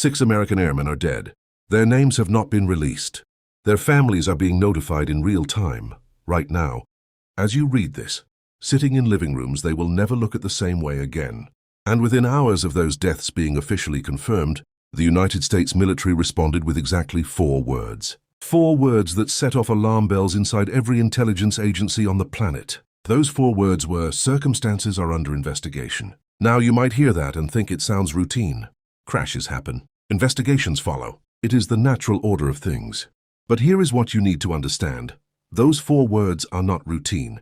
6 American airmen are dead. Their names have not been released. Their families are being notified in real time, right now. As you read this, sitting in living rooms, they will never look at the same way again. And within hours of those deaths being officially confirmed, the United States military responded with exactly 4 words. 4 words that set off alarm bells inside every intelligence agency on the planet. Those 4 words were, circumstances are under investigation. Now you might hear that and think it sounds routine. Crashes happen. Investigations follow. It is the natural order of things. But here is what you need to understand. Those 4 words are not routine.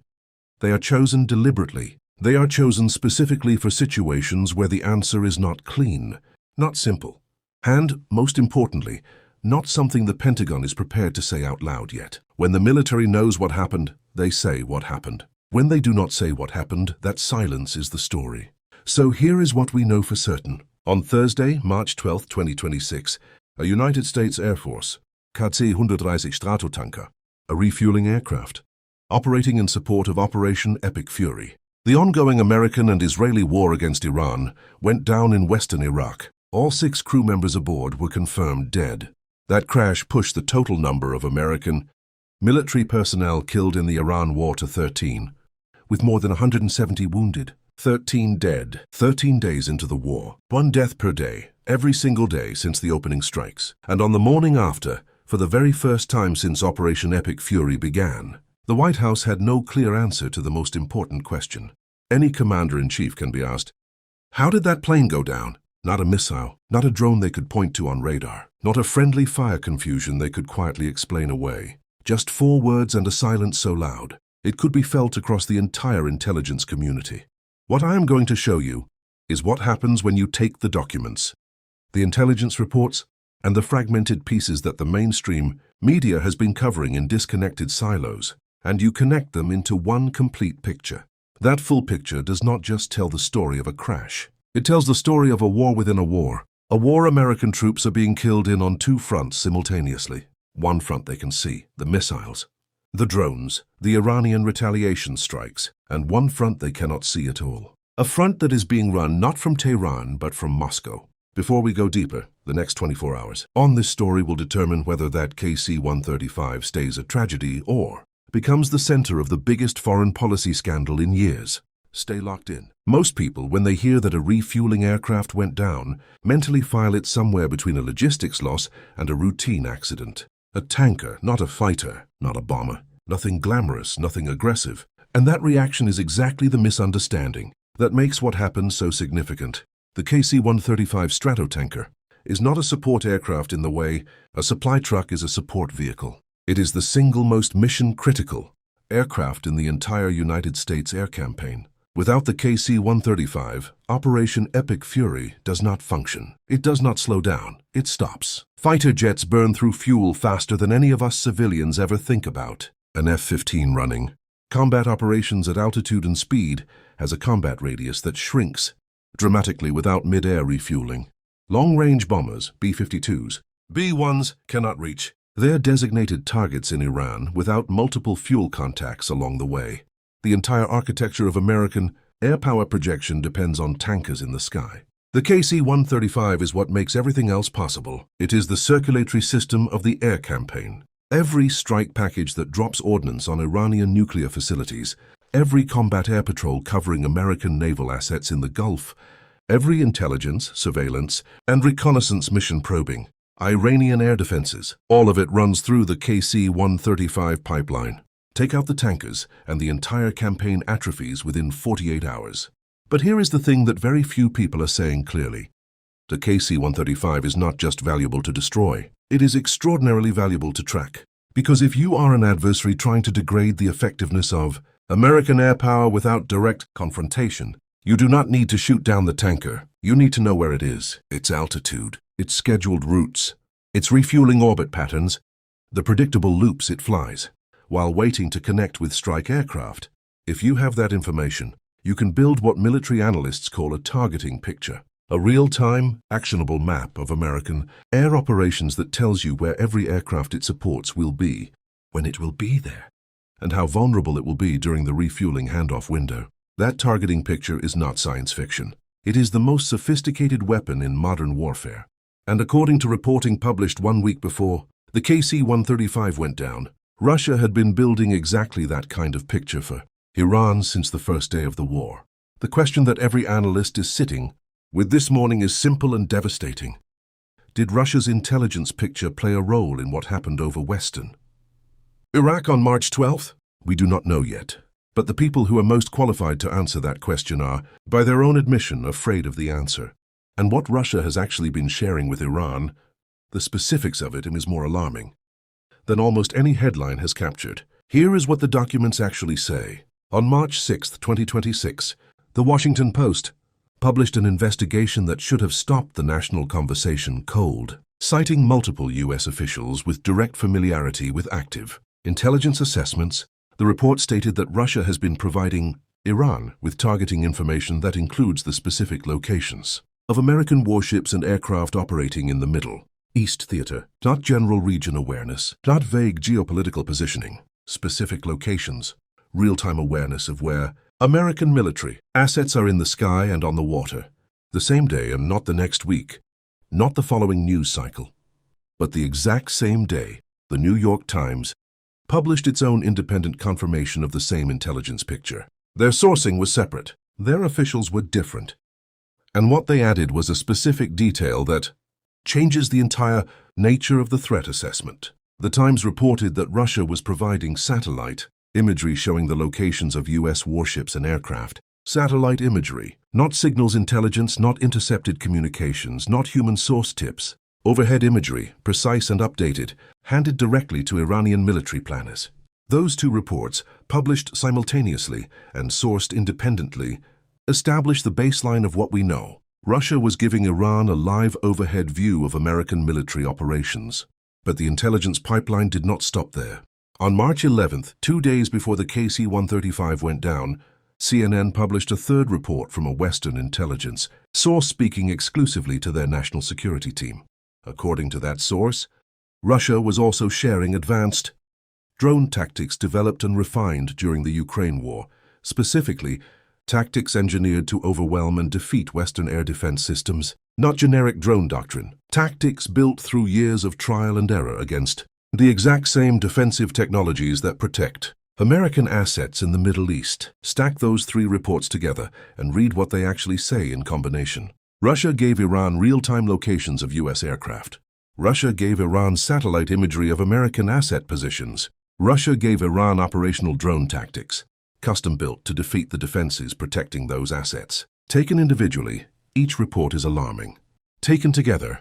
They are chosen deliberately. They are chosen specifically for situations where the answer is not clean, not simple, and, most importantly, not something the Pentagon is prepared to say out loud yet. When the military knows what happened, they say what happened. When they do not say what happened, that silence is the story. So here is what we know for certain. On Thursday, March 12, 2026, a United States Air Force KC-135 Stratotanker, a refueling aircraft, operating in support of Operation Epic Fury. The ongoing American and Israeli war against Iran went down in western Iraq. All 6 crew members aboard were confirmed dead. That crash pushed the total number of American military personnel killed in the Iran war to 13, with more than 170 wounded. 13 dead, 13 days into the war. 1 death per day, every single day since the opening strikes. And on the morning after, for the very first time since Operation Epic Fury began, the White House had no clear answer to the most important question. Any commander-in-chief can be asked, how did that plane go down? Not a missile, not a drone they could point to on radar, not a friendly fire confusion they could quietly explain away. Just 4 words and a silence so loud, it could be felt across the entire intelligence community. What I am going to show you is what happens when you take the documents, the intelligence reports, and the fragmented pieces that the mainstream media has been covering in disconnected silos, and you connect them into one complete picture. That full picture does not just tell the story of a crash. It tells the story of a war within a war. A war American troops are being killed in on 2 fronts simultaneously. One front they can see, the missiles, the drones, the Iranian retaliation strikes, and one front they cannot see at all. A front that is being run not from Tehran but from Moscow. Before we go deeper, the next 24 hours on this story will determine whether that KC-135 stays a tragedy or becomes the center of the biggest foreign policy scandal in years. Stay locked in. Most people, when they hear that a refueling aircraft went down, mentally file it somewhere between a logistics loss and a routine accident. A tanker, not a fighter, not a bomber. Nothing glamorous, nothing aggressive. And that reaction is exactly the misunderstanding that makes what happened so significant. The KC-135 Stratotanker is not a support aircraft in the way a supply truck is a support vehicle. It is the single most mission-critical aircraft in the entire United States air campaign. Without the KC-135, Operation Epic Fury does not function. It does not slow down. It stops. Fighter jets burn through fuel faster than any of us civilians ever think about. An F-15 running. Combat operations at altitude and speed has a combat radius that shrinks dramatically without mid-air refueling. Long-range bombers, B-52s, B-1s cannot reach their designated targets in Iran without multiple fuel contacts along the way. The entire architecture of American air power projection depends on tankers in the sky. The KC-135 is what makes everything else possible. It is the circulatory system of the air campaign. Every strike package that drops ordnance on Iranian nuclear facilities, every combat air patrol covering American naval assets in the Gulf, every intelligence, surveillance, and reconnaissance mission probing Iranian air defenses, all of it runs through the KC-135 pipeline. Take out the tankers, and the entire campaign atrophies within 48 hours. But here is the thing that very few people are saying clearly. The KC-135 is not just valuable to destroy. It is extraordinarily valuable to track. Because if you are an adversary trying to degrade the effectiveness of American air power without direct confrontation, you do not need to shoot down the tanker. You need to know where it is, its altitude, its scheduled routes, its refueling orbit patterns, the predictable loops it flies, while waiting to connect with strike aircraft. If you have that information, you can build what military analysts call a targeting picture, a real-time, actionable map of American air operations that tells you where every aircraft it supports will be, when it will be there, and how vulnerable it will be during the refueling handoff window. That targeting picture is not science fiction. It is the most sophisticated weapon in modern warfare. And according to reporting published 1 week before the KC-135 went down, Russia had been building exactly that kind of picture for Iran since the first day of the war. The question that every analyst is sitting with this morning is simple and devastating. Did Russia's intelligence picture play a role in what happened over Western Iraq on March 12th? We do not know yet. But the people who are most qualified to answer that question are, by their own admission, afraid of the answer. And what Russia has actually been sharing with Iran, the specifics of it is more alarming than almost any headline has captured. Here is what the documents actually say. On March 6, 2026, The Washington Post published an investigation that should have stopped the national conversation cold, citing multiple U.S. officials with direct familiarity with active intelligence assessments. The report stated that Russia has been providing Iran with targeting information that includes the specific locations of American warships and aircraft operating in the Middle East theater, not general region awareness, not vague geopolitical positioning, specific locations, real-time awareness of where American military assets are in the sky and on the water, the same day and not the next week, not the following news cycle, but the exact same day. The New York Times published its own independent confirmation of the same intelligence picture. Their sourcing was separate. Their officials were different. And what they added was a specific detail that changes the entire nature of the threat assessment. The Times reported that Russia was providing satellite imagery showing the locations of U.S. warships and aircraft. Satellite imagery, not signals intelligence, not intercepted communications, not human source tips. Overhead imagery, precise and updated, handed directly to Iranian military planners. Those two reports, published simultaneously and sourced independently, establish the baseline of what we know. Russia was giving Iran a live overhead view of American military operations. But the intelligence pipeline did not stop there. On March 11th, 2 days before the KC-135 went down, CNN published a third report from a Western intelligence source speaking exclusively to their national security team. According to that source, Russia was also sharing advanced drone tactics developed and refined during the Ukraine war, specifically tactics engineered to overwhelm and defeat Western air defense systems, not generic drone doctrine. Tactics built through years of trial and error against the exact same defensive technologies that protect American assets in the Middle East. Stack those three reports together and read what they actually say in combination. Russia gave Iran real-time locations of U.S. aircraft. Russia gave Iran satellite imagery of American asset positions. Russia gave Iran operational drone tactics, custom-built to defeat the defenses protecting those assets. Taken individually, each report is alarming. Taken together,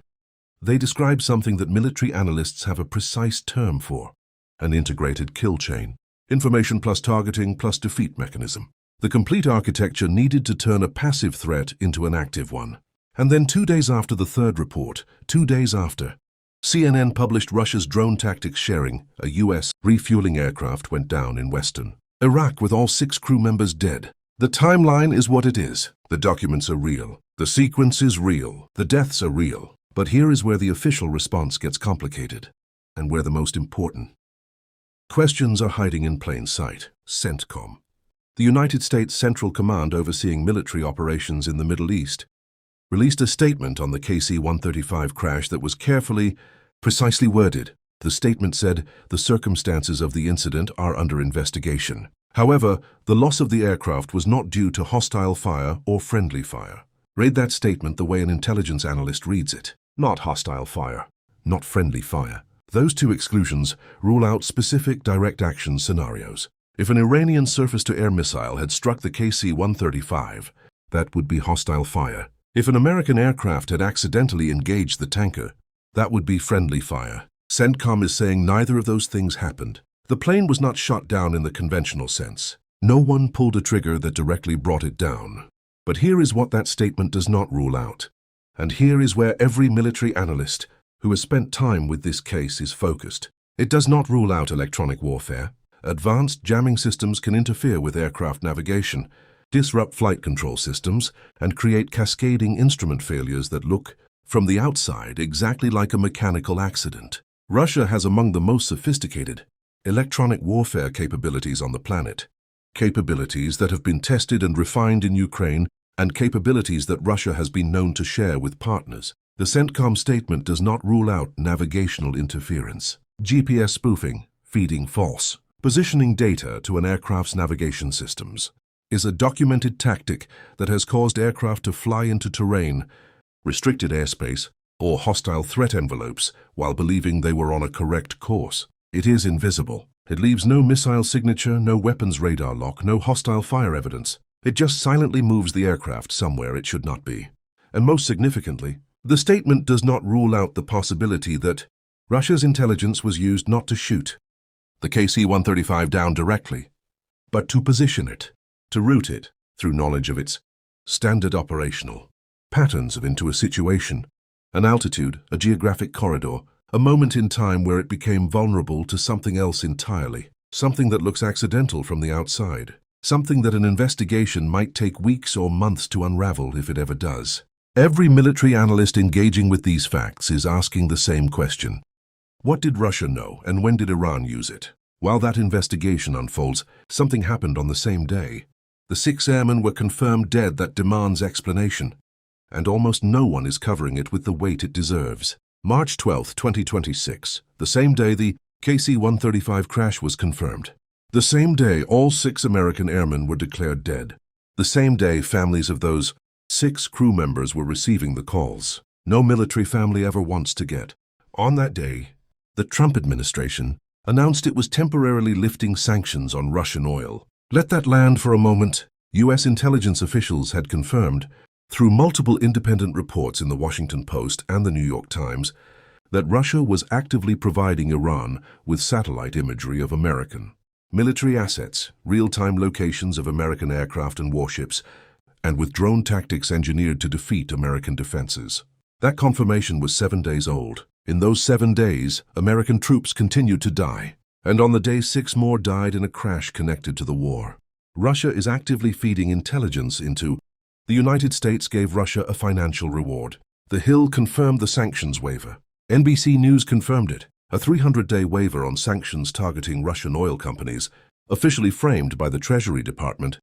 they describe something that military analysts have a precise term for: an integrated kill chain. Information plus targeting plus defeat mechanism. The complete architecture needed to turn a passive threat into an active one. And then 2 days after the third report, 2 days after, CNN published Russia's drone tactics sharing a U.S. refueling aircraft went down in Western Iraq with all 6 crew members dead. The timeline is what it is. The documents are real. The sequence is real. The deaths are real. But here is where the official response gets complicated, and where the most important questions are hiding in plain sight. CENTCOM, the United States Central Command overseeing military operations in the Middle East, released a statement on the KC-135 crash that was carefully, precisely worded. The statement said the circumstances of the incident are under investigation. However, the loss of the aircraft was not due to hostile fire or friendly fire. Read that statement the way an intelligence analyst reads it. Not hostile fire, not friendly fire. Those two exclusions rule out specific direct action scenarios. If an Iranian surface-to-air missile had struck the KC-135, that would be hostile fire. If an American aircraft had accidentally engaged the tanker, that would be friendly fire. CENTCOM is saying neither of those things happened. The plane was not shot down in the conventional sense. No one pulled a trigger that directly brought it down. But here is what that statement does not rule out. And here is where every military analyst who has spent time with this case is focused. It does not rule out electronic warfare. Advanced jamming systems can interfere with aircraft navigation, disrupt flight control systems, and create cascading instrument failures that look, from the outside, exactly like a mechanical accident. Russia has among the most sophisticated electronic warfare capabilities on the planet. Capabilities that have been tested and refined in Ukraine, and capabilities that Russia has been known to share with partners. The CENTCOM statement does not rule out navigational interference, GPS spoofing, feeding false, positioning data to an aircraft's navigation systems, is a documented tactic that has caused aircraft to fly into terrain, restricted airspace, or hostile threat envelopes while believing they were on a correct course. It is invisible. It leaves no missile signature, no weapons radar lock, no hostile fire evidence. It just silently moves the aircraft somewhere it should not be. And most significantly, the statement does not rule out the possibility that Russia's intelligence was used not to shoot the KC-135 down directly, but to position it, to route it through knowledge of its standard operational patterns into a situation, an altitude, a geographic corridor, a moment in time where it became vulnerable to something else entirely, something that looks accidental from the outside, something that an investigation might take weeks or months to unravel if it ever does. Every military analyst engaging with these facts is asking the same question. What did Russia know, and when did Iran use it? While that investigation unfolds, something happened on the same day. The 6 airmen were confirmed dead. That demands explanation, and almost no one is covering it with the weight it deserves. March 12, 2026, the same day the KC-135 crash was confirmed. The same day all 6 American airmen were declared dead. The same day families of those 6 crew members were receiving the calls no military family ever wants to get. On that day, the Trump administration announced it was temporarily lifting sanctions on Russian oil. Let that land for a moment. U.S. intelligence officials had confirmed, through multiple independent reports in the Washington Post and the New York Times, that Russia was actively providing Iran with satellite imagery of American military assets, real-time locations of American aircraft and warships, and with drone tactics engineered to defeat American defenses. That confirmation was 7 days old. In those 7 days, American troops continued to die, and on the day 6 more died in a crash connected to the war. Russia is actively feeding intelligence into. The United States gave Russia a financial reward. The Hill confirmed the sanctions waiver. NBC News confirmed it, a 300-day waiver on sanctions targeting Russian oil companies, officially framed by the Treasury Department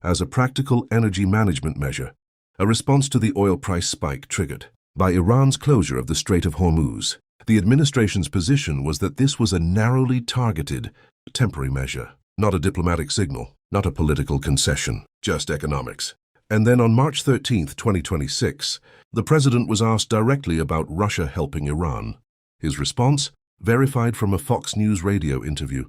as a practical energy management measure, a response to the oil price spike triggered by Iran's closure of the Strait of Hormuz. The administration's position was that this was a narrowly targeted, temporary measure, not a diplomatic signal, not a political concession, just economics. And then on March 13, 2026, the president was asked directly about Russia helping Iran. His response, verified from a Fox News radio interview: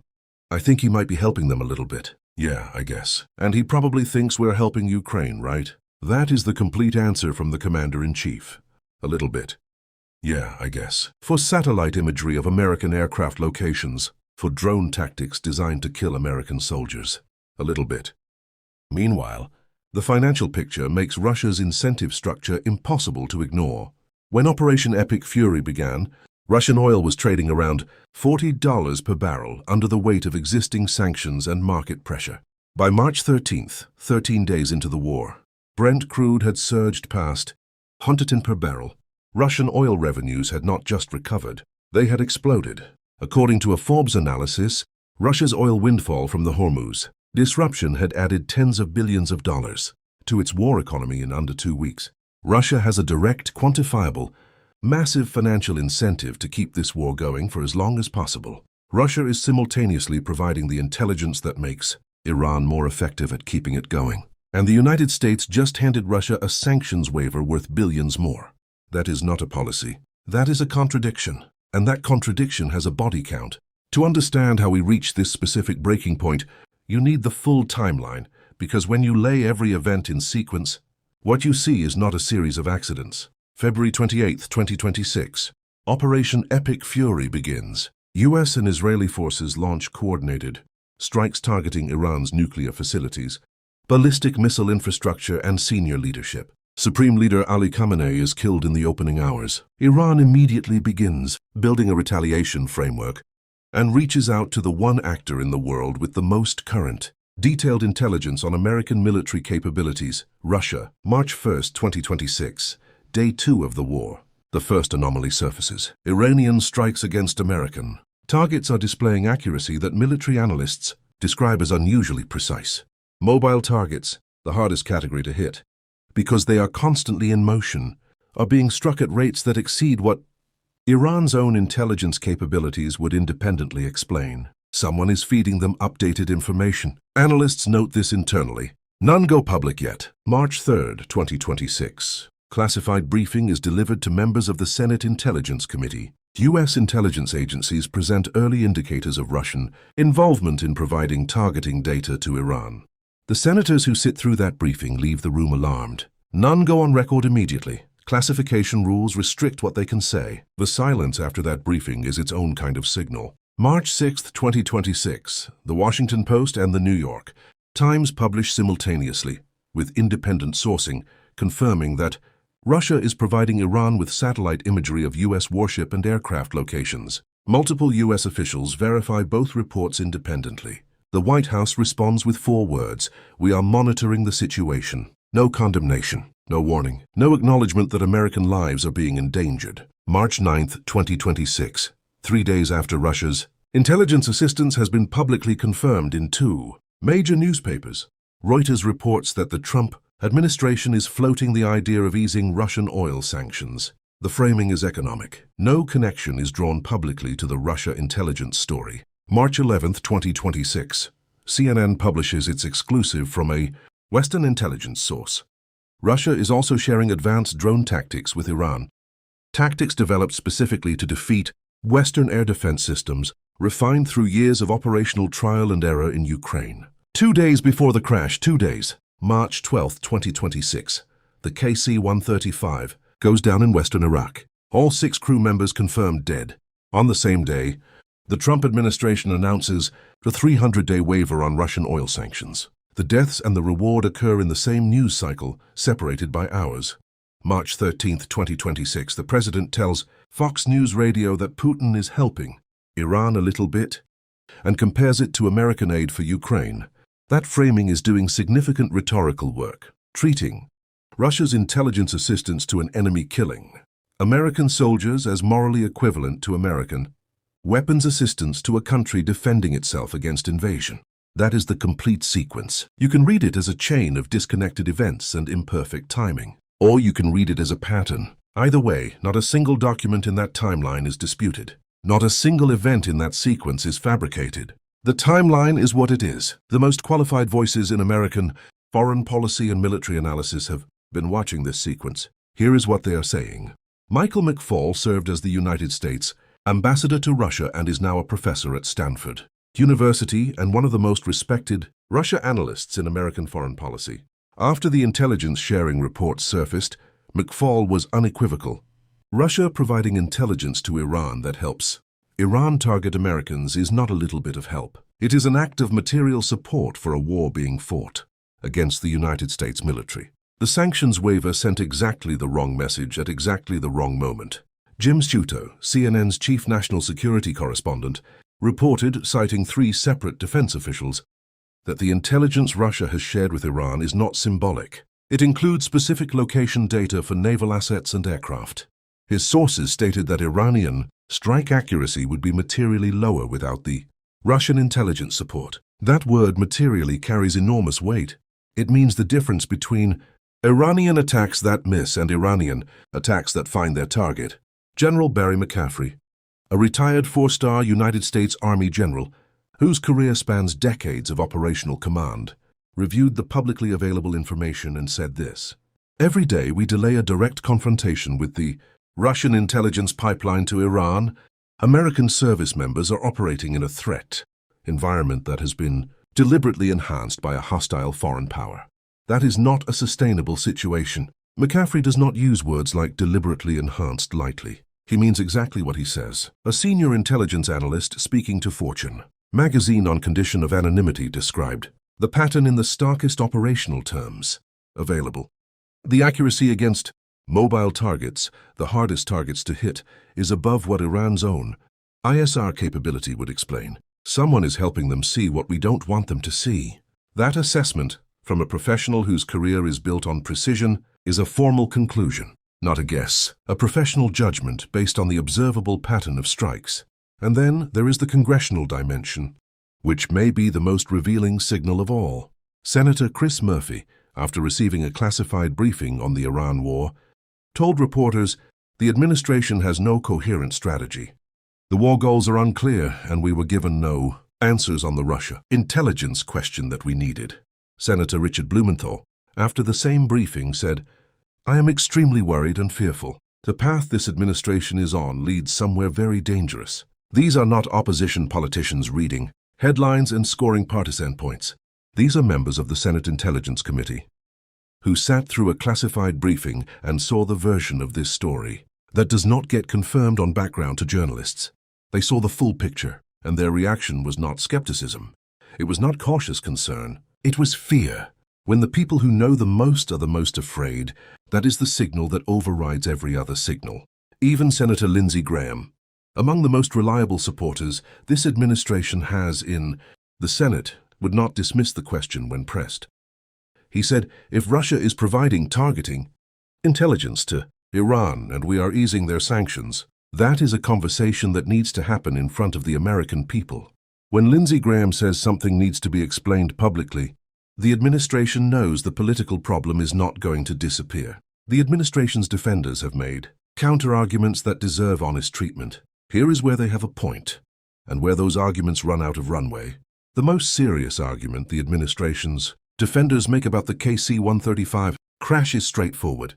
"I think he might be helping them a little bit. Yeah, I guess. And he probably thinks we're helping Ukraine, right?" That is the complete answer from the commander-in-chief. A little bit. Yeah, I guess. For satellite imagery of American aircraft locations, for drone tactics designed to kill American soldiers. A little bit. Meanwhile, the financial picture makes Russia's incentive structure impossible to ignore. When Operation Epic Fury began, Russian oil was trading around $40 per barrel under the weight of existing sanctions and market pressure. By March 13th, 13 days into the war, Brent crude had surged past $110 per barrel. Russian oil revenues had not just recovered, they had exploded. According to a Forbes analysis, Russia's oil windfall from the Hormuz disruption had added tens of billions of dollars to its war economy in under 2 weeks. Russia has a direct, quantifiable, massive financial incentive to keep this war going for as long as possible. Russia is simultaneously providing the intelligence that makes Iran more effective at keeping it going. And the United States just handed Russia a sanctions waiver worth billions more. That is not a policy. That is a contradiction. And that contradiction has a body count. To understand how we reach this specific breaking point, you need the full timeline, because when you lay every event in sequence, what you see is not a series of accidents. February 28, 2026. Operation Epic Fury begins. U.S. and Israeli forces launch coordinated strikes targeting Iran's nuclear facilities, ballistic missile infrastructure, and senior leadership. Supreme Leader Ali Khamenei is killed in the opening hours. Iran immediately begins building a retaliation framework and reaches out to the one actor in the world with the most current, detailed intelligence on American military capabilities, Russia. March 1, 2026. Day 2 of the war. The first anomaly surfaces. Iranian strikes against American targets are displaying accuracy that military analysts describe as unusually precise. Mobile targets, the hardest category to hit, because they are constantly in motion, are being struck at rates that exceed what Iran's own intelligence capabilities would independently explain. Someone is feeding them updated information. Analysts note this internally. None go public yet. March 3, 2026. Classified briefing is delivered to members of the Senate Intelligence Committee. U.S. intelligence agencies present early indicators of Russian involvement in providing targeting data to Iran. The senators who sit through that briefing leave the room alarmed. None go on record immediately. Classification rules restrict what they can say. The silence after that briefing is its own kind of signal. March 6, 2026. The Washington Post and the New York Times publish simultaneously, with independent sourcing, confirming that Russia is providing Iran with satellite imagery of U.S. warship and aircraft locations. Multiple U.S. officials verify both reports independently. The White House responds with 4 words: "We are monitoring the situation." No condemnation, no warning, no acknowledgement that American lives are being endangered. March 9, 2026. 3 days after Russia's intelligence assistance has been publicly confirmed in 2 major newspapers. Reuters reports that the Trump administration is floating the idea of easing Russian oil sanctions. The framing is economic. No connection is drawn publicly to the Russia intelligence story. March 11, 2026. CNN publishes its exclusive from a Western intelligence source. Russia is also sharing advanced drone tactics with Iran. Tactics developed specifically to defeat Western air defense systems, refined through years of operational trial and error in Ukraine. 2 days before the crash, 2 days, March 12, 2026, the KC-135 goes down in western Iraq. All 6 crew members confirmed dead. On the same day, the Trump administration announces the 300-day waiver on Russian oil sanctions. The deaths and the reward occur in the same news cycle, separated by hours. March 13, 2026, the president tells Fox News Radio that Putin is helping Iran a little bit and compares it to American aid for Ukraine. That framing is doing significant rhetorical work, treating Russia's intelligence assistance to an enemy killing American soldiers as morally equivalent to American weapons assistance to a country defending itself against invasion. That is the complete sequence. You can read it as a chain of disconnected events and imperfect timing, or you can read it as a pattern. Either way, not a single document in that timeline is disputed. Not a single event in that sequence is fabricated. The timeline is what it is. The most qualified voices in American foreign policy and military analysis have been watching this sequence. Here is what they are saying. Michael McFaul served as the United States ambassador to Russia and is now a professor at Stanford University and one of the most respected Russia analysts in American foreign policy. After the intelligence sharing reports surfaced, McFaul was unequivocal. Russia providing intelligence to Iran that helps Iran target Americans is not a little bit of help. It is an act of material support for a war being fought against the United States military. The sanctions waiver sent exactly the wrong message at exactly the wrong moment. Jim Sciutto, CNN's chief national security correspondent, reported, citing 3 separate defense officials, that the intelligence Russia has shared with Iran is not symbolic. It includes specific location data for naval assets and aircraft. His sources stated that Iranian strike accuracy would be materially lower without the Russian intelligence support. That word materially carries enormous weight. It means the difference between Iranian attacks that miss and Iranian attacks that find their target. General Barry McCaffrey, a retired 4-star United States Army general whose career spans decades of operational command, reviewed the publicly available information and said this: "Every day we delay a direct confrontation with the Russian intelligence pipeline to Iran. American service members are operating in a threat environment that has been deliberately enhanced by a hostile foreign power. That is not a sustainable situation." McCaffrey does not use words like deliberately enhanced lightly. He means exactly what he says. A senior intelligence analyst speaking to Fortune magazine on condition of anonymity described the pattern in the starkest operational terms available. The accuracy against mobile targets, the hardest targets to hit, is above what Iran's own ISR capability would explain. Someone is helping them see what we don't want them to see. That assessment, from a professional whose career is built on precision, is a formal conclusion, not a guess, a professional judgment based on the observable pattern of strikes. And then there is the congressional dimension, which may be the most revealing signal of all. Senator Chris Murphy, after receiving a classified briefing on the Iran war, told reporters, "The administration has no coherent strategy. The war goals are unclear, and we were given no answers on the Russia intelligence question that we needed." Senator Richard Blumenthal, after the same briefing, said, "I am extremely worried and fearful. The path this administration is on leads somewhere very dangerous." These are not opposition politicians reading headlines and scoring partisan points. These are members of the Senate Intelligence Committee who sat through a classified briefing and saw the version of this story that does not get confirmed on background to journalists. They saw the full picture, and their reaction was not skepticism. It was not cautious concern. It was fear. When the people who know the most are the most afraid, that is the signal that overrides every other signal. Even Senator Lindsey Graham, among the most reliable supporters this administration has in the Senate, would not dismiss the question when pressed. He said, "If Russia is providing targeting intelligence to Iran and we are easing their sanctions, that is a conversation that needs to happen in front of the American people." When Lindsey Graham says something needs to be explained publicly, the administration knows the political problem is not going to disappear. The administration's defenders have made counter-arguments that deserve honest treatment. Here is where they have a point, and where those arguments run out of runway. The most serious argument the administration's defenders make about the KC-135 crash is straightforward.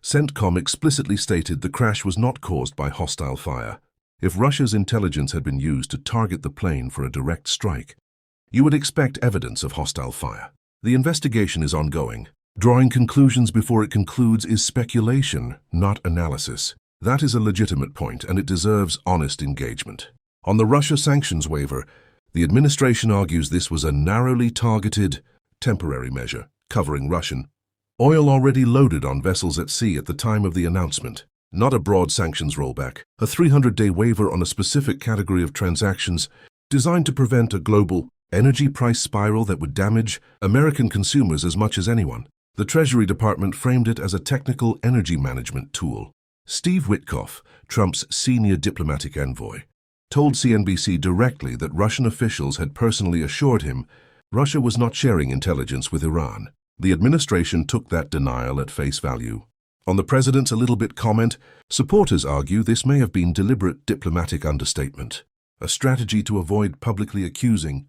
CENTCOM explicitly stated the crash was not caused by hostile fire. If Russia's intelligence had been used to target the plane for a direct strike, you would expect evidence of hostile fire. The investigation is ongoing. Drawing conclusions before it concludes is speculation, not analysis. That is a legitimate point, and it deserves honest engagement. On the Russia sanctions waiver, the administration argues this was a narrowly targeted, temporary measure covering Russian oil already loaded on vessels at sea at the time of the announcement, not a broad sanctions rollback, a 300-day waiver on a specific category of transactions designed to prevent a global energy price spiral that would damage American consumers as much as anyone. The Treasury Department framed it as a technical energy management tool. Steve Witkoff, Trump's senior diplomatic envoy, told CNBC directly that Russian officials had personally assured him Russia was not sharing intelligence with Iran. The administration took that denial at face value. On the president's a little bit comment, supporters argue this may have been deliberate diplomatic understatement, a strategy to avoid publicly accusing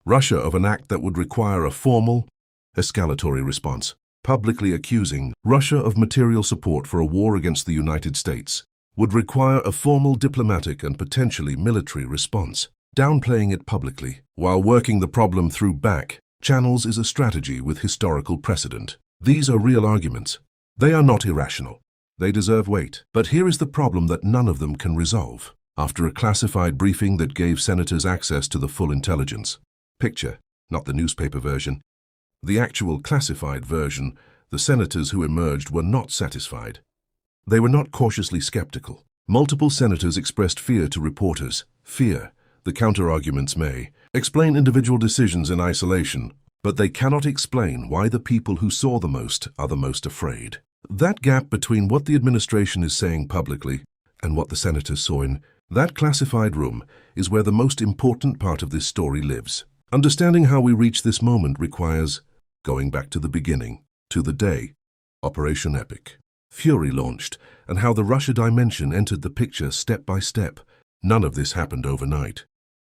Russia of an act that would require a formal, escalatory response. Publicly accusing Russia of material support for a war against the United States would require a formal diplomatic and potentially military response. Downplaying it publicly while working the problem through back channels is a strategy with historical precedent. These are real arguments. They are not irrational. They deserve weight. But here is the problem that none of them can resolve. After a classified briefing that gave senators access to the full intelligence picture, not the newspaper version, the actual classified version, the senators who emerged were not satisfied. They were not cautiously skeptical. Multiple senators expressed fear to reporters. Fear, the counter-arguments may explain individual decisions in isolation, but they cannot explain why the people who saw the most are the most afraid. That gap between what the administration is saying publicly and what the senators saw in that classified room is where the most important part of this story lives. Understanding how we reach this moment requires going back to the beginning, to the day Operation Epic Fury launched, and how the Russia dimension entered the picture step by step. None of this happened overnight.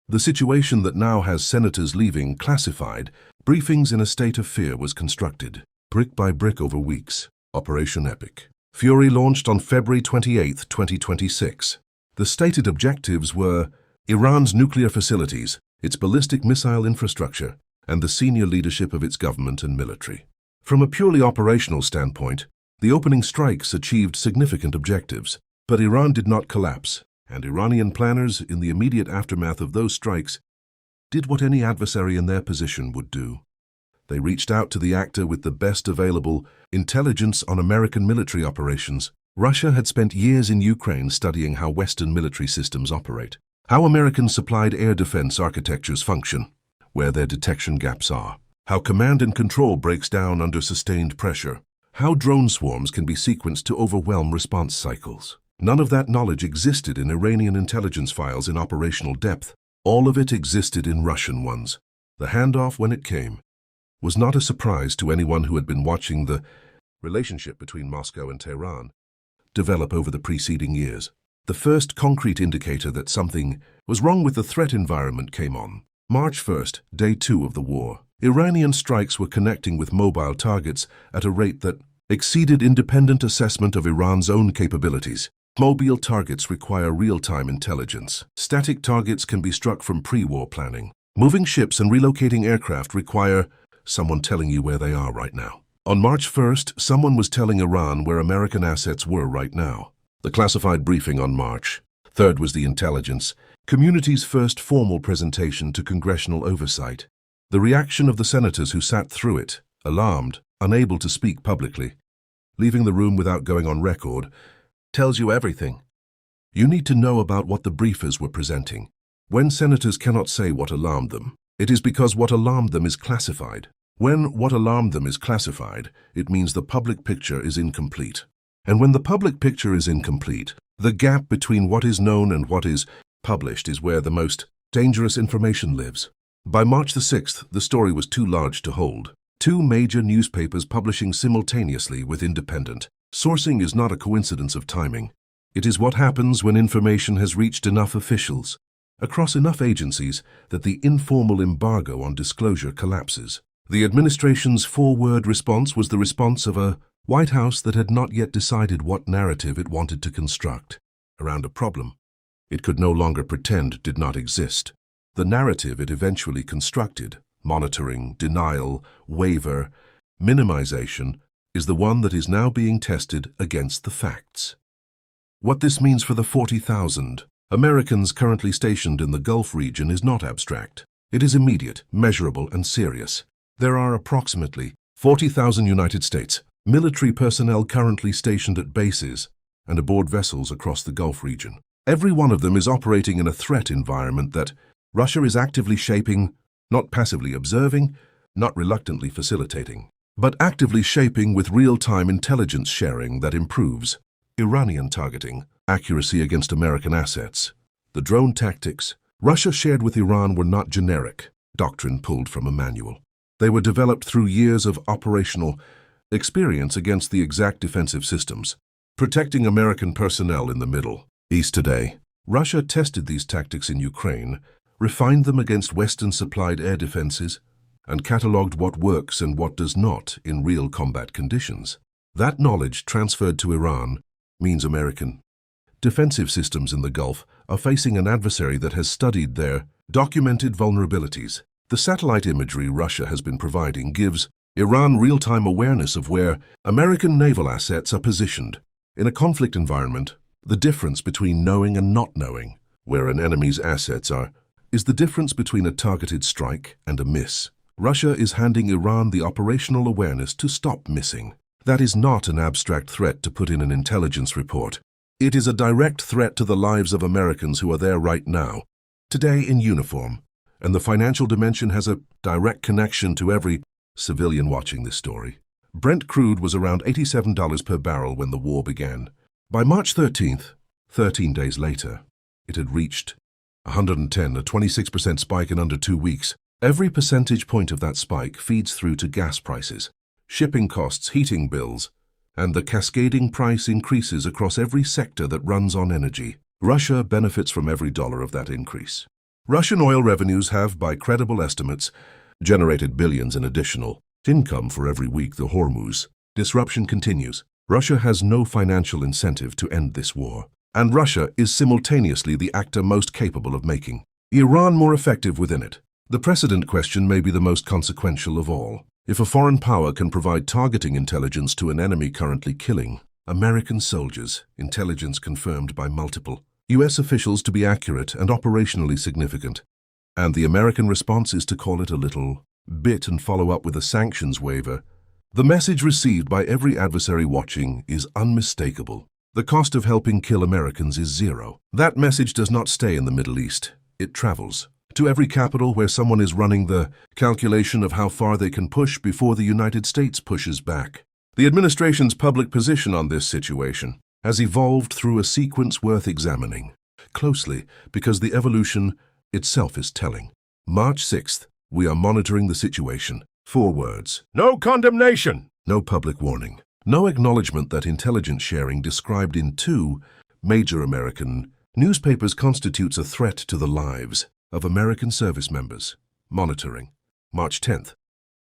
The situation that now has senators leaving classified briefings in a state of fear was constructed, brick by brick over weeks. Operation Epic Fury launched on February 28, 2026. The stated objectives were Iran's nuclear facilities, its ballistic missile infrastructure, and the senior leadership of its government and military. From a purely operational standpoint, the opening strikes achieved significant objectives, but Iran did not collapse, and Iranian planners in the immediate aftermath of those strikes did what any adversary in their position would do. They reached out to the actor with the best available intelligence on American military operations. Russia had spent years in Ukraine studying how Western military systems operate, how American supplied air defense architectures function, where their detection gaps are, how command and control breaks down under sustained pressure, how drone swarms can be sequenced to overwhelm response cycles. None of that knowledge existed in Iranian intelligence files in operational depth. All of it existed in Russian ones. The handoff, when it came, was not a surprise to anyone who had been watching the relationship between Moscow and Tehran. develop over the preceding years. The first concrete indicator that something was wrong with the threat environment came on March 1st, day 2 of the war. Iranian strikes were connecting with mobile targets at a rate that exceeded independent assessment of Iran's own capabilities. Mobile targets require real-time intelligence. Static targets can be struck from pre-war planning. Moving ships and relocating aircraft require someone telling you where they are right now. On March 1st, someone was telling Iran where American assets were right now. The classified briefing on March 3rd was the intelligence community's first formal presentation to congressional oversight. The reaction of the senators who sat through it, alarmed, unable to speak publicly, leaving the room without going on record, tells you everything. You need to know about what the briefers were presenting. When senators cannot say what alarmed them, it is because what alarmed them is classified. When what alarmed them is classified, it means the public picture is incomplete. And when the public picture is incomplete, the gap between what is known and what is published is where the most dangerous information lives. By March the 6th, the story was too large to hold. 2 major newspapers publishing simultaneously with independent. Sourcing is not a coincidence of timing. It is what happens when information has reached enough officials, across enough agencies, that the informal embargo on disclosure collapses. The administration's 4-word response was the response of a White House that had not yet decided what narrative it wanted to construct around a problem it could no longer pretend did not exist. The narrative it eventually constructed, monitoring, denial, waiver, minimization, is the one that is now being tested against the facts. What this means for the 40,000 Americans currently stationed in the Gulf region is not abstract. It is immediate, measurable, and serious. There are approximately 40,000 United States military personnel currently stationed at bases and aboard vessels across the Gulf region. Every one of them is operating in a threat environment that Russia is actively shaping, not passively observing, not reluctantly facilitating, but actively shaping with real-time intelligence sharing that improves Iranian targeting, accuracy against American assets. The drone tactics Russia shared with Iran were not generic doctrine pulled from a manual. They were developed through years of operational experience against the exact defensive systems, protecting American personnel in the Middle East today. Russia tested these tactics in Ukraine, refined them against Western-supplied air defenses, and catalogued what works and what does not in real combat conditions. That knowledge transferred to Iran means American defensive systems in the Gulf are facing an adversary that has studied their documented vulnerabilities. The satellite imagery Russia has been providing gives Iran real-time awareness of where American naval assets are positioned. In a conflict environment, the difference between knowing and not knowing where an enemy's assets are is the difference between a targeted strike and a miss. Russia is handing Iran the operational awareness to stop missing. That is not an abstract threat to put in an intelligence report. It is a direct threat to the lives of Americans who are there right now, today in uniform, and the financial dimension has a direct connection to every civilian watching this story. Brent crude was around $87 per barrel when the war began. By March 13th, 13 days later, it had reached 110, a 26% spike in under 2 weeks. Every percentage point of that spike feeds through to gas prices, shipping costs, heating bills, and the cascading price increases across every sector that runs on energy. Russia benefits from every dollar of that increase. Russian oil revenues have, by credible estimates, generated billions in additional income for every week the Hormuz disruption continues. Russia has no financial incentive to end this war, and Russia is simultaneously the actor most capable of making Iran more effective within it. The precedent question may be the most consequential of all. If a foreign power can provide targeting intelligence to an enemy currently killing American soldiers, intelligence confirmed by multiple U.S. officials to be accurate and operationally significant, and the American response is to call it a little bit and follow up with a sanctions waiver, the message received by every adversary watching is unmistakable. The cost of helping kill Americans is zero. That message does not stay in the Middle East. It travels to every capital where someone is running the calculation of how far they can push before the United States pushes back. The administration's public position on this situation has evolved through a sequence worth examining closely because the evolution itself is telling. March 6th, we are monitoring the situation. 4 words. No condemnation. No public warning. No acknowledgement that intelligence sharing described in two major American newspapers constitutes a threat to the lives of American service members. Monitoring. March 10th.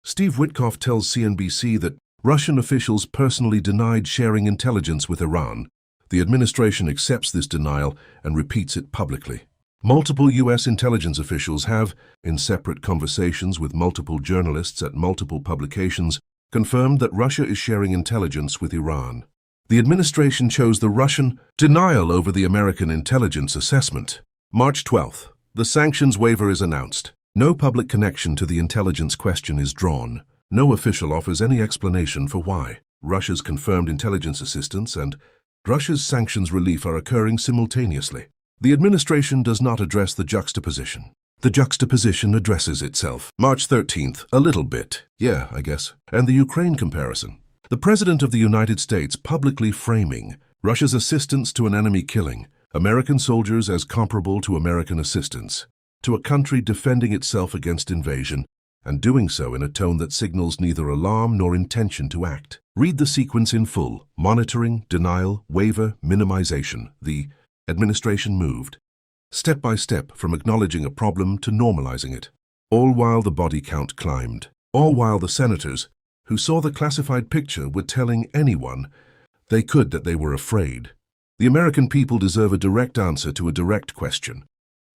Steve Witkoff tells CNBC that Russian officials personally denied sharing intelligence with Iran. The administration accepts this denial and repeats it publicly. Multiple U.S. intelligence officials have, in separate conversations with multiple journalists at multiple publications, confirmed that Russia is sharing intelligence with Iran. The administration chose the Russian denial over the American intelligence assessment. March 12th. The sanctions waiver is announced. No public connection to the intelligence question is drawn. No official offers any explanation for why. Russia's confirmed intelligence assistance and Russia's sanctions relief are occurring simultaneously. The administration does not address the juxtaposition. The juxtaposition addresses itself. March 13th, a little bit. Yeah, I guess. And the Ukraine comparison. The President of the United States publicly framing Russia's assistance to an enemy killing American soldiers as comparable to American assistance to a country defending itself against invasion, and doing so in a tone that signals neither alarm nor intention to act. Read the sequence in full. Monitoring, denial, waiver, minimization. The administration moved step by step from acknowledging a problem to normalizing it, all while the body count climbed, all while the senators who saw the classified picture were telling anyone they could that they were afraid. The American people deserve a direct answer to a direct question.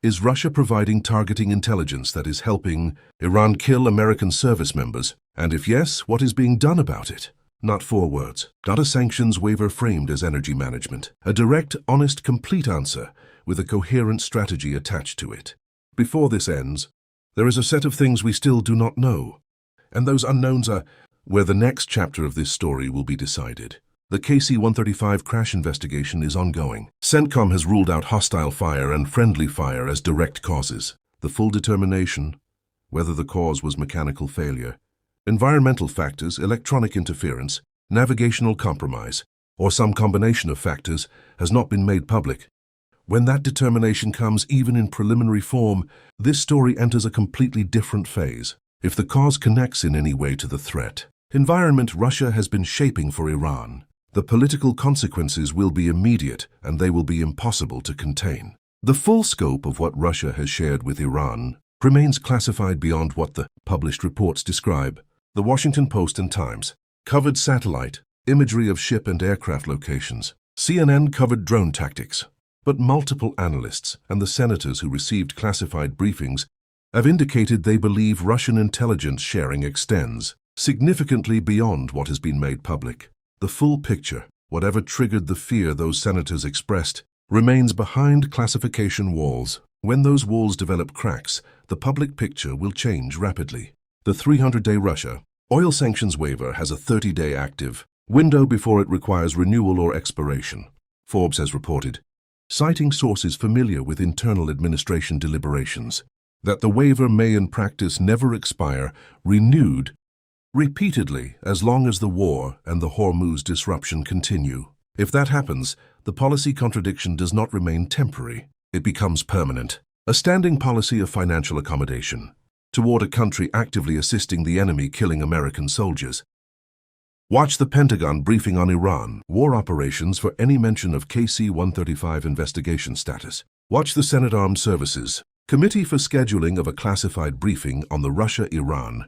Is Russia providing targeting intelligence that is helping Iran kill American service members? And if yes, what is being done about it? Not 4 words, not a sanctions waiver framed as energy management. A direct, honest, complete answer with a coherent strategy attached to it. Before this ends, there is a set of things we still do not know. And those unknowns are where the next chapter of this story will be decided. The KC-135 crash investigation is ongoing. CENTCOM has ruled out hostile fire and friendly fire as direct causes. The full determination, whether the cause was mechanical failure, environmental factors, electronic interference, navigational compromise, or some combination of factors, has not been made public. When that determination comes, even in preliminary form, this story enters a completely different phase. If the cause connects in any way to the threat environment Russia has been shaping for Iran, the political consequences will be immediate and they will be impossible to contain. The full scope of what Russia has shared with Iran remains classified beyond what the published reports describe. The Washington Post and Times covered satellite imagery of ship and aircraft locations. CNN covered drone tactics. But multiple analysts and the senators who received classified briefings have indicated they believe Russian intelligence sharing extends significantly beyond what has been made public. The full picture, whatever triggered the fear those senators expressed, remains behind classification walls. When those walls develop cracks, the public picture will change rapidly. The 300-day Russia oil sanctions waiver has a 30-day active window before it requires renewal or expiration, Forbes has reported, citing sources familiar with internal administration deliberations, that the waiver may in practice never expire, renewed repeatedly as long as the war and the Hormuz disruption continue. If that happens, the policy contradiction does not remain temporary. It becomes permanent. A standing policy of financial accommodation toward a country actively assisting the enemy killing American soldiers. Watch the Pentagon briefing on Iran war operations for any mention of KC-135 investigation status. Watch the Senate Armed Services Committee for scheduling of a classified briefing on the Russia-Iran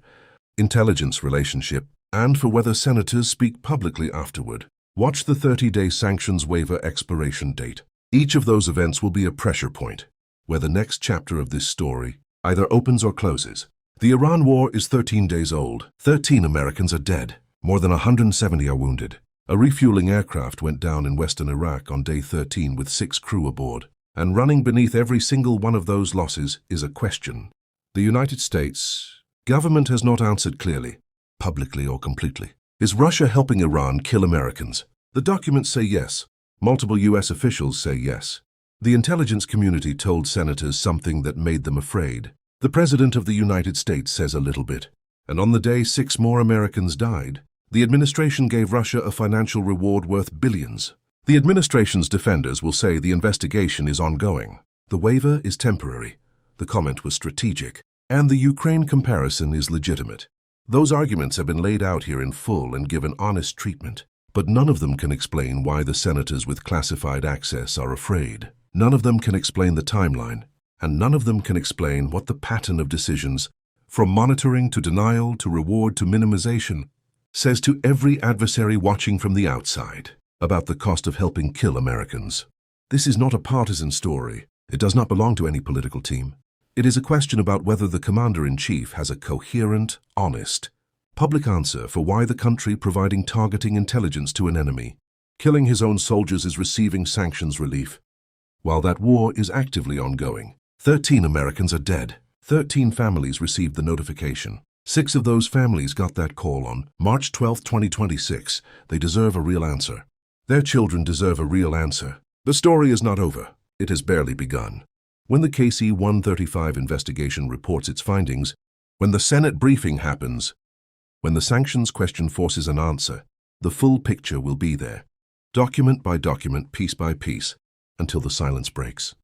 intelligence relationship and for whether senators speak publicly afterward. Watch the 30-day sanctions waiver expiration date. Each of those events will be a pressure point, where the next chapter of this story either opens or closes. The Iran war is 13 days old. 13 Americans are dead. More than 170 are wounded. A refueling aircraft went down in western Iraq on day 13 with 6 crew aboard. And running beneath every single one of those losses is a question. The United States government has not answered clearly, publicly or completely. Is Russia helping Iran kill Americans? The documents say yes. Multiple U.S. officials say yes. The intelligence community told senators something that made them afraid. The President of the United States says a little bit. And on the day 6 more Americans died, the administration gave Russia a financial reward worth billions. The administration's defenders will say the investigation is ongoing. The waiver is temporary. The comment was strategic. And the Ukraine comparison is legitimate. Those arguments have been laid out here in full and given honest treatment. But none of them can explain why the senators with classified access are afraid. None of them can explain the timeline, and none of them can explain what the pattern of decisions, from monitoring to denial to reward to minimization, says to every adversary watching from the outside about the cost of helping kill Americans. This is not a partisan story. It does not belong to any political team. It is a question about whether the commander-in-chief has a coherent, honest, public answer for why the country providing targeting intelligence to an enemy, killing his own soldiers, is receiving sanctions relief, while that war is actively ongoing. 13 Americans are dead. 13 families received the notification. 6 of those families got that call on March 12, 2026. They deserve a real answer. Their children deserve a real answer. The story is not over. It has barely begun. When the KC-135 investigation reports its findings, when the Senate briefing happens, when the sanctions question forces an answer, the full picture will be there, document by document, piece by piece, until the silence breaks.